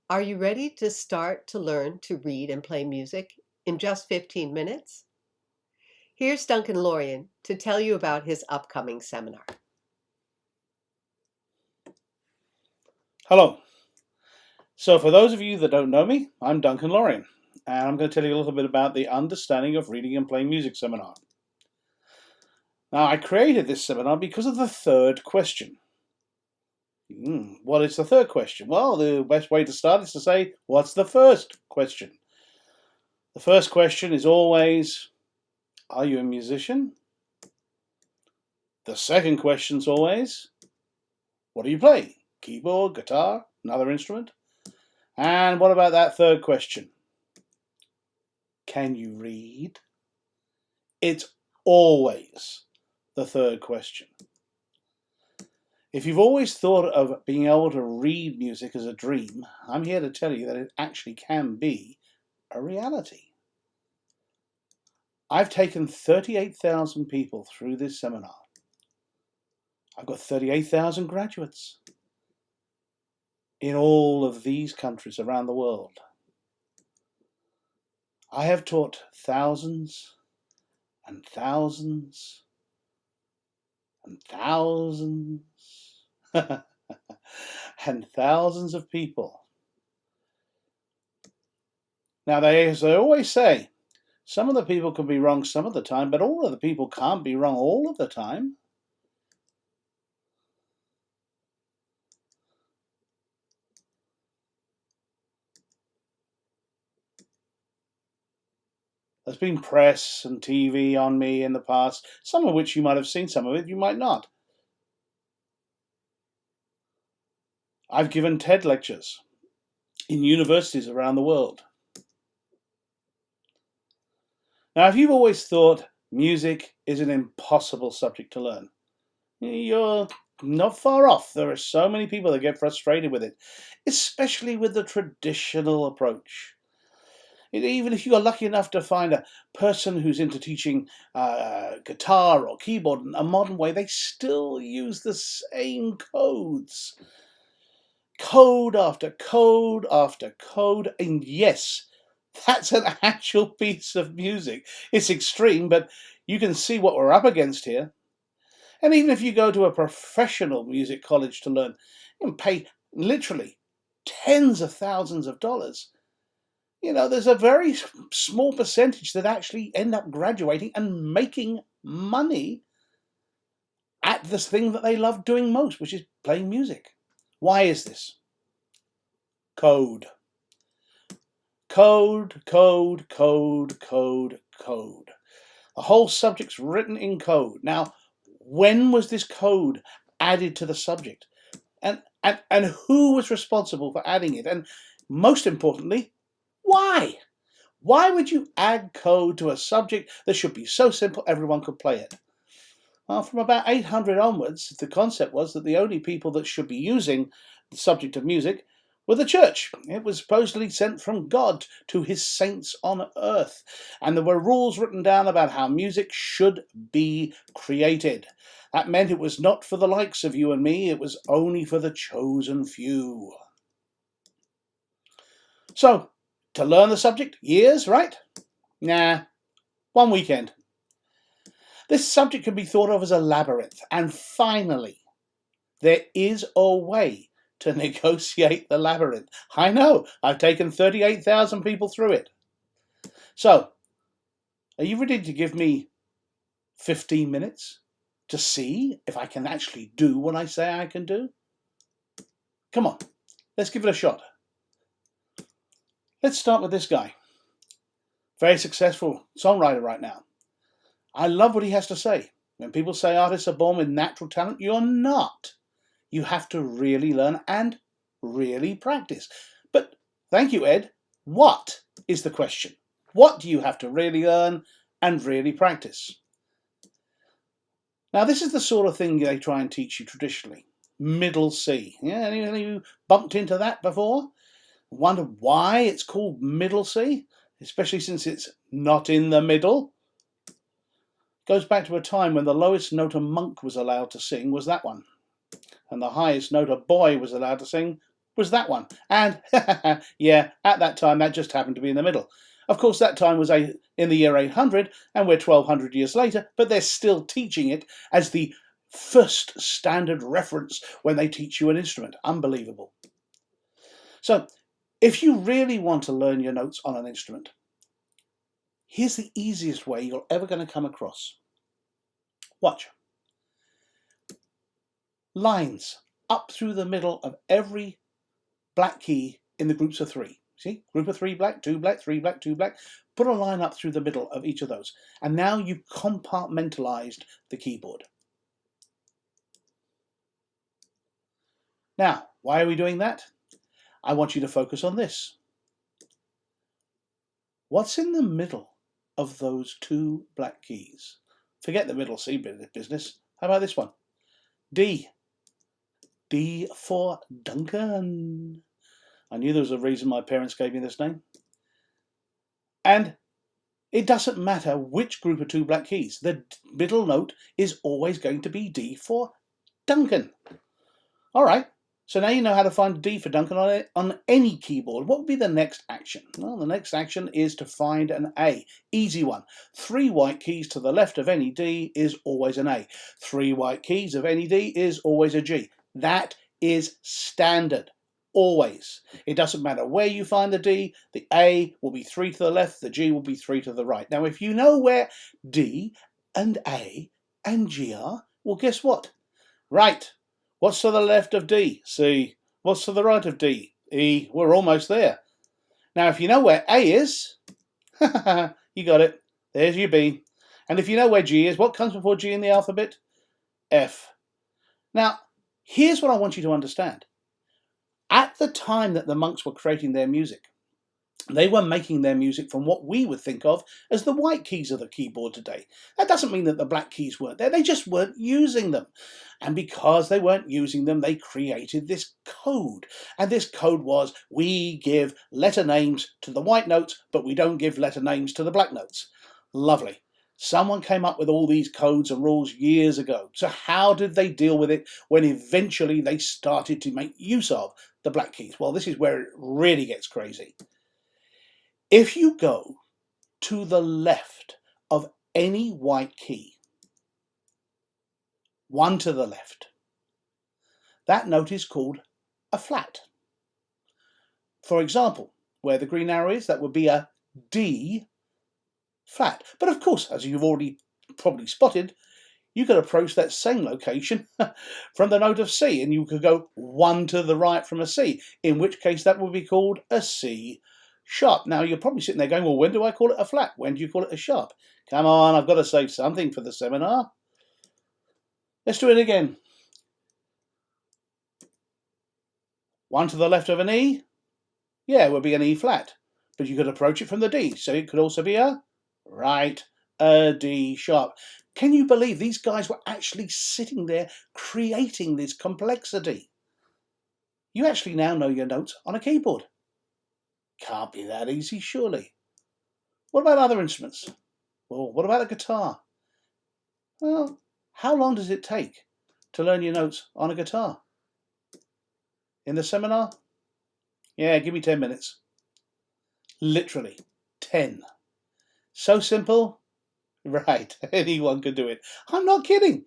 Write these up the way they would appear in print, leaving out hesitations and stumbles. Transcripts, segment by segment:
Are you ready to start to learn to read and play music in just 15 minutes? Here's Duncan Lorian to tell you about his upcoming seminar. Hello. So for those of you that don't know me, I'm Duncan Lorian, and I'm going to tell you a little bit about the Understanding of Reading and Playing Music seminar. Now, I created this seminar because of the third question. What is the third question? Well, the best way to start is to say, what's the first question? The first question is always, are you a musician? The second question is always, what do you play? Keyboard, guitar, another instrument? And what about that third question? Can you read? It's always the third question. If you've always thought of being able to read music as a dream, I'm here to tell you that it actually can be a reality. I've taken 38,000 people through this seminar. I've got 38,000 graduates in all of these countries around the world. I have taught thousands and thousands and thousands and thousands of people. Now, as they always say, some of the people can be wrong some of the time, but all of the people can't be wrong all of the time. There's been press and TV on me in the past, some of which you might have seen, some of it you might not. I've given TED lectures in universities around the world. Now, if you've always thought music is an impossible subject to learn, you're not far off. There are so many people that get frustrated with it, especially with the traditional approach. Even if you are lucky enough to find a person who's into teaching guitar or keyboard in a modern way, they still use the same codes. Code after code after code. And yes, that's an actual piece of music. It's extreme, but you can see what we're up against here. And even if you go to a professional music college to learn, you can pay literally tens of thousands of dollars. There's a very small percentage that actually end up graduating and making money at this thing that they love doing most, which is playing music. Why is this? Code. Code, code, code, code, code. The whole subject's written in code. Now, when was this code added to the subject? And who was responsible for adding it? And most importantly, why? Why would you add code to a subject that should be so simple everyone could play it? Well, from about 800 onwards, the concept was that the only people that should be using the subject of music were the church. It was supposedly sent from God to his saints on earth. And there were rules written down about how music should be created. That meant it was not for the likes of you and me, it was only for the chosen few. So, to learn the subject, years, right? Nah, one weekend. This subject can be thought of as a labyrinth, and finally, there is a way to negotiate the labyrinth. I know, I've taken 38,000 people through it. So, are you ready to give me 15 minutes to see if I can actually do what I say I can do? Come on, let's give it a shot. Let's start with this guy. Very successful songwriter right now. I love what he has to say. When people say artists are born with natural talent, you're not. You have to really learn and really practice. But thank you, Ed. What is the question? What do you have to really learn and really practice? Now, this is the sort of thing they try and teach you traditionally. Middle C. Yeah, any of you bumped into that before? Wonder why it's called middle C? Especially since it's not in the middle. Goes back to a time when the lowest note a monk was allowed to sing was that one. And the highest note a boy was allowed to sing was that one. And yeah, at that time, that just happened to be in the middle. Of course, that time was in the year 800, and we're 1200 years later, but they're still teaching it as the first standard reference when they teach you an instrument. Unbelievable. So, if you really want to learn your notes on an instrument, here's the easiest way you're ever going to come across. Watch. Lines up through the middle of every black key in the groups of three. See, group of 3 black, 2 black, 3 black, 2 black. Put a line up through the middle of each of those. And now you've compartmentalized the keyboard. Now, why are we doing that? I want you to focus on this. What's in the middle of those 2 black keys? Forget the middle C bit of business. How about this one? D. D for Duncan. I knew there was a reason my parents gave me this name. And it doesn't matter which group of 2 black keys. The middle note is always going to be D for Duncan. All right. So now you know how to find D for Duncan on any keyboard. What would be the next action? Well, the next action is to find an A. Easy one. 3 white keys to the left of any D is always an A. 3 white keys of any D is always a G. That is standard. Always. It doesn't matter where you find the D, the A will be 3 to the left, the G will be 3 to the right. Now, if you know where D and A and G are, well, guess what? Right. What's to the left of D? C. What's to the right of D? E. We're almost there. Now, if you know where A is, you got it. There's your B. And if you know where G is, what comes before G in the alphabet? F. Now, here's what I want you to understand. At the time that the monks were creating their music, they were making their music from what we would think of as the white keys of the keyboard today. That doesn't mean that the black keys weren't there, they just weren't using them. And because they weren't using them, they created this code. And this code was, we give letter names to the white notes, but we don't give letter names to the black notes. Lovely. Someone came up with all these codes and rules years ago. So how did they deal with it when eventually they started to make use of the black keys? Well, this is where it really gets crazy. If you go to the left of any white key, one to the left, that note is called a flat. For example, where the green arrow is, that would be a D flat. But of course, as you've already probably spotted, you could approach that same location from the note of C, and you could go one to the right from a C, in which case that would be called a C sharp. Now, you're probably sitting there going, well, when do I call it a flat? When do you call it a sharp? Come on, I've got to save something for the seminar. Let's do it again. One to the left of an E? Yeah, it would be an E flat. But you could approach it from the D, so it could also be a D sharp. Can you believe these guys were actually sitting there creating this complexity? You actually now know your notes on a keyboard. Can't be that easy, surely. What about other instruments? Well, what about a guitar? Well, how long does it take to learn your notes on a guitar? In the seminar? Yeah, give me 10 minutes. Literally, 10. So simple? Right, anyone could do it. I'm not kidding.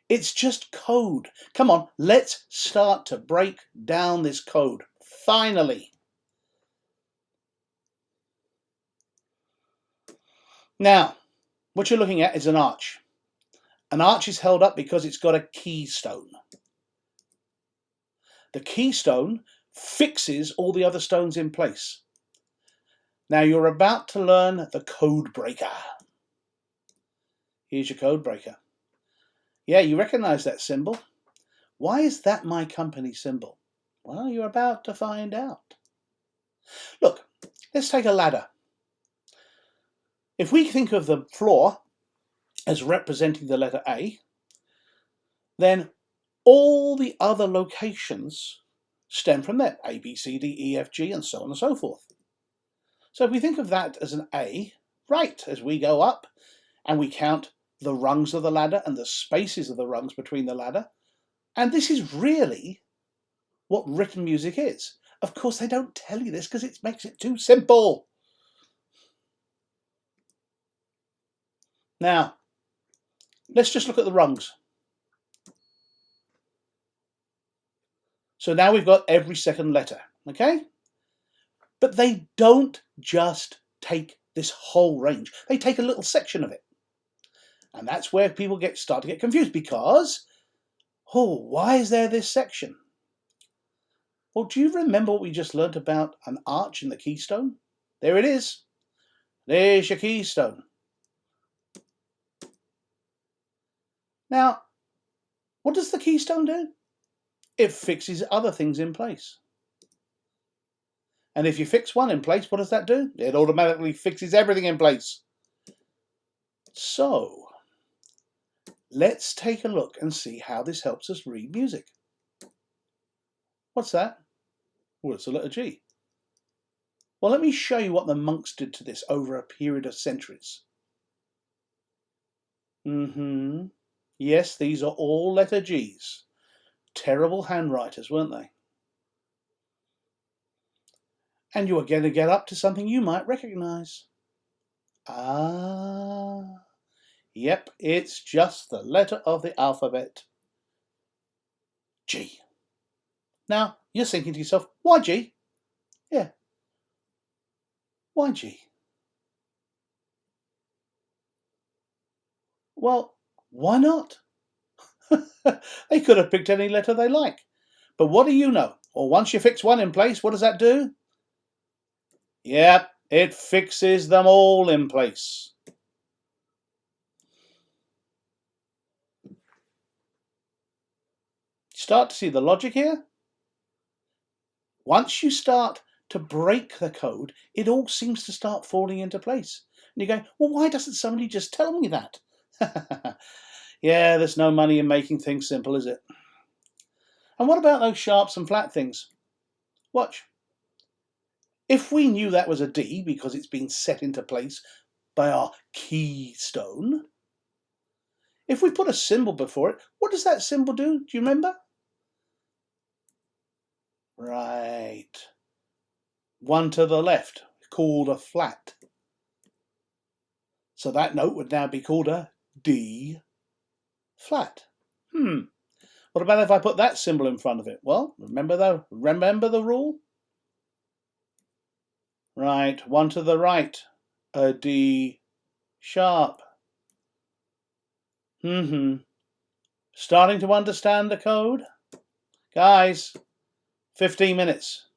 It's just code. Come on, let's start to break down this code. Finally. Now, what you're looking at is an arch. An arch is held up because it's got a keystone. The keystone fixes all the other stones in place. Now you're about to learn the code breaker. Here's your code breaker. Yeah, you recognize that symbol. Why is that my company symbol? Well, you're about to find out. Look, let's take a ladder. If we think of the floor as representing the letter A, then all the other locations stem from that. A, B, C, D, E, F, G, and so on and so forth. So if we think of that as an A, right, as we go up and we count the rungs of the ladder and the spaces of the rungs between the ladder, and this is really what written music is. Of course, they don't tell you this because it makes it too simple. Now, let's just look at the rungs. So now we've got every second letter, okay? But they don't just take this whole range. They take a little section of it. And that's where people start to get confused because, why is there this section? Well, do you remember what we just learnt about an arch in the keystone? There it is. There's your keystone. Now, what does the keystone do? It fixes other things in place. And if you fix one in place, what does that do? It automatically fixes everything in place. So, let's take a look and see how this helps us read music. What's that? Well, it's the letter G. Well, let me show you what the monks did to this over a period of centuries. Yes, these are all letter Gs. Terrible handwriters, weren't they? And you are going to get up to something you might recognize. Yep, it's just the letter of the alphabet. G. Now, you're thinking to yourself, why G? Yeah. Why G? Well, why not? They could have picked any letter they like. But what do you know? Or once you fix one in place, what does that do? Yep, it fixes them all in place. Start to see the logic here? Once you start to break the code, it all seems to start falling into place. And you go, well, why doesn't somebody just tell me that? Yeah, there's no money in making things simple, is it? And what about those sharps and flat things? Watch. If we knew that was a D because it's been set into place by our keystone, if we put a symbol before it, what does that symbol do? Do you remember? Right. One to the left, called a flat. So that note would now be called a D flat. What about if I put that symbol in front of it? Well, remember the rule? Right, one to the right, a D sharp. Starting to understand the code? Guys, 15 minutes.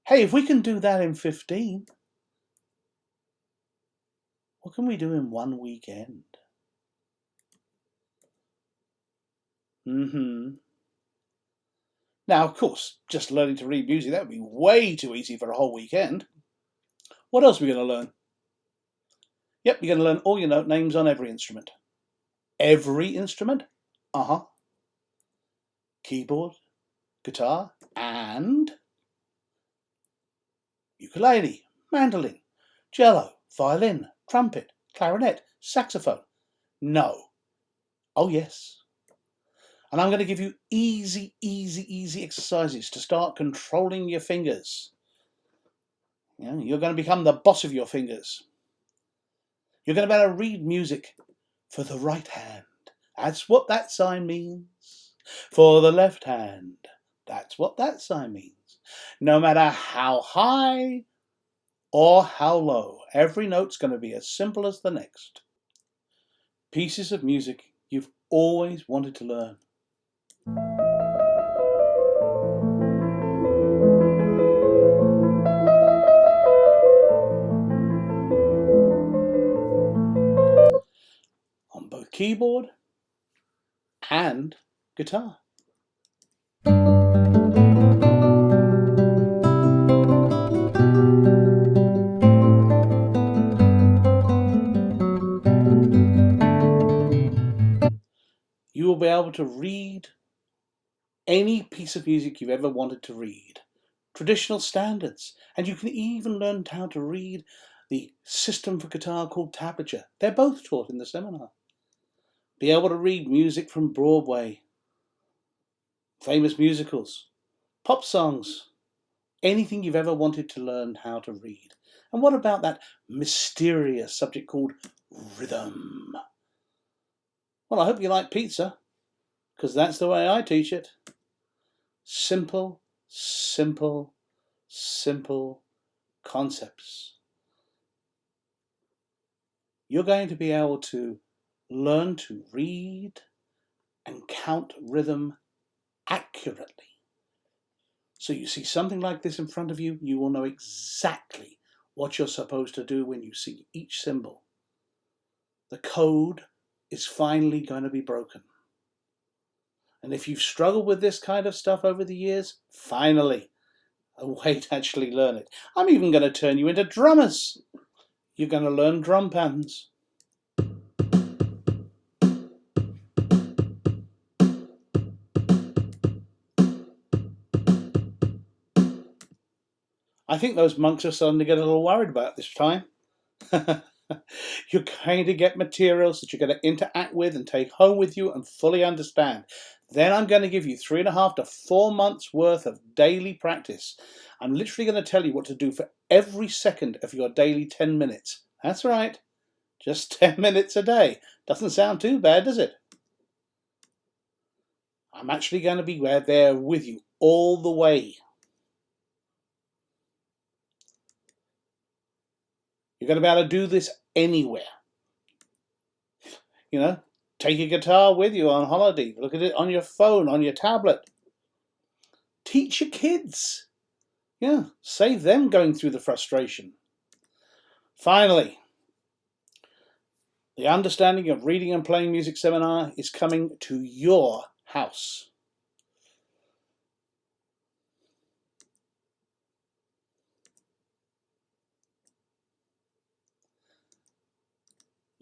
Hey, if we can do that in 15, what can we do in one weekend? Now, of course, just learning to read music, that would be way too easy for a whole weekend. What else are we going to learn? Yep, you're going to learn all your note names on every instrument. Every instrument? Keyboard, guitar, and ukulele, mandolin, cello, violin, trumpet, clarinet, saxophone. No. Oh, yes. And I'm going to give you easy exercises to start controlling your fingers. You're going to become the boss of your fingers. You're going to be able to read music for the right hand. That's what that sign means. For the left hand. That's what that sign means. No matter how high or how low, every note's going to be as simple as the next. Pieces of music you've always wanted to learn. On both keyboard and guitar. You will be able to read any piece of music you've ever wanted to read. Traditional standards. And you can even learn how to read the system for guitar called tablature. They're both taught in the seminar. Be able to read music from Broadway, famous musicals, Pop songs, anything you've ever wanted to learn how to read. And what about that mysterious subject called rhythm? Well, I hope you like pizza, because that's the way I teach it. Simple, simple, simple concepts. You're going to be able to learn to read and count rhythm accurately. So you see something like this in front of you, you will know exactly what you're supposed to do when you see each symbol. The code is finally going to be broken. And if you've struggled with this kind of stuff over the years, finally, a way to actually learn it. I'm even going to turn you into drummers. You're going to learn drum patterns. I think those monks are starting to get a little worried about this time. You're going to get materials that you're going to interact with and take home with you and fully understand. Then I'm going to give you 3.5 to 4 months worth of daily practice. I'm literally going to tell you what to do for every second of your daily 10 minutes. That's right, just 10 minutes a day. Doesn't sound too bad, does it? I'm actually going to be there with you all the way. You're going to be able to do this anywhere. You know, take your guitar with you on holiday. Look at it on your phone, on your tablet. Teach your kids. Yeah, save them going through the frustration. Finally, the Understanding of Reading and Playing Music seminar is coming to your house.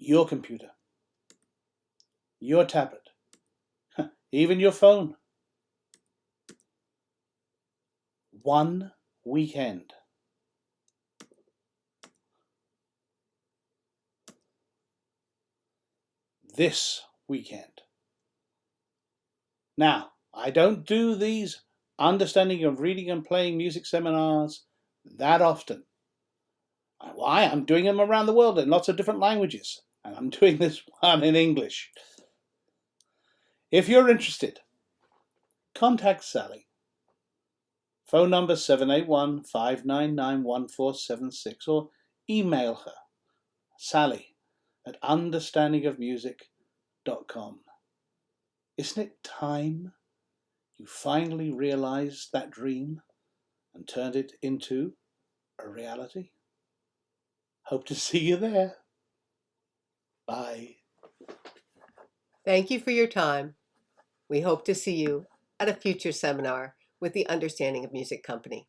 Your computer, your tablet, even your phone. One weekend. This weekend. Now, I don't do these Understanding of Reading and Playing Music seminars that often. Why? I'm doing them around the world in lots of different languages, and I'm doing this one in English. If you're interested, contact Sally. Phone number 781-599-1476, or email her, sally@understandingofmusic.com. Isn't it time you finally realized that dream and turned it into a reality? Hope to see you there. Bye. Thank you for your time. We hope to see you at a future seminar with the Understanding of Music Company.